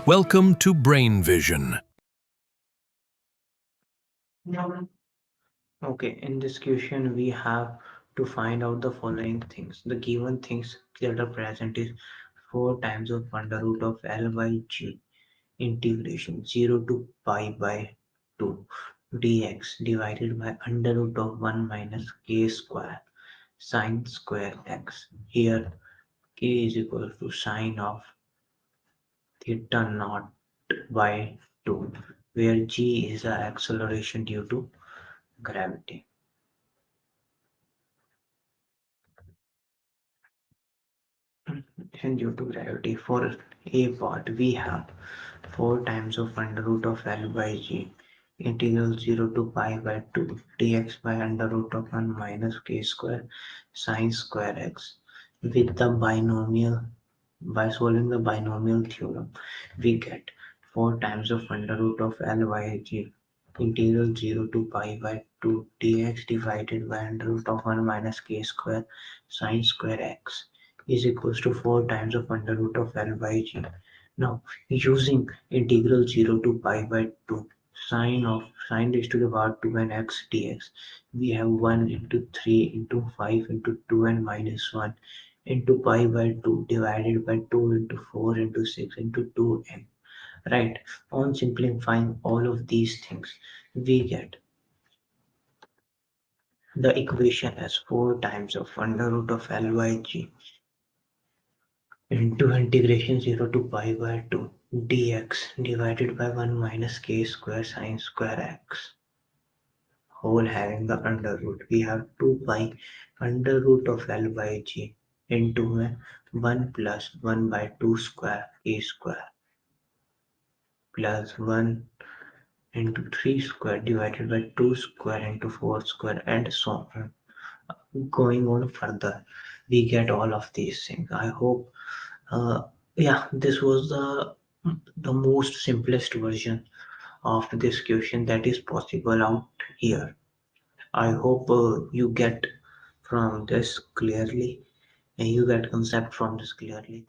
Welcome to Brain Vision. Okay, in this question, we have to find out the following things. The given things that are present is 4 times of under root of L by G integration 0 to pi by 2 dx divided by under root of 1 minus k square sine square x. Here k is equal to sine of theta naught by 2, where g is the acceleration due to gravity. And due to gravity, for a part we have 4 times of under root of L by G integral 0 to pi by 2 dx by under root of 1 minus k square sine square x. With the binomial, by solving the binomial theorem, we get 4 times of under root of L by G integral 0 to pi by 2 dx divided by under root of 1 minus k square sine square x is equals to 4 times of under root of L by G. Now, using integral 0 to pi by 2 sine raised to the power 2 and x dx, we have 1 into 3 into 5 into 2 and minus 1 into pi by 2 divided by 2 into 4 into 6 into 2n. Right, on simplifying all of these things, we get the equation as 4 times of under root of L by G into integration 0 to pi by 2 dx divided by 1 minus k square sine square x whole having the under root. We have 2 pi under root of L by G into 1 plus 1 by 2 square k square plus 1 into 3 square divided by 2 square into 4 square and so on. Going on further, we get all of these things. I hope yeah, this was the most simplest version of this question that is possible out here. I hope you get from this clearly and you get concept from this clearly.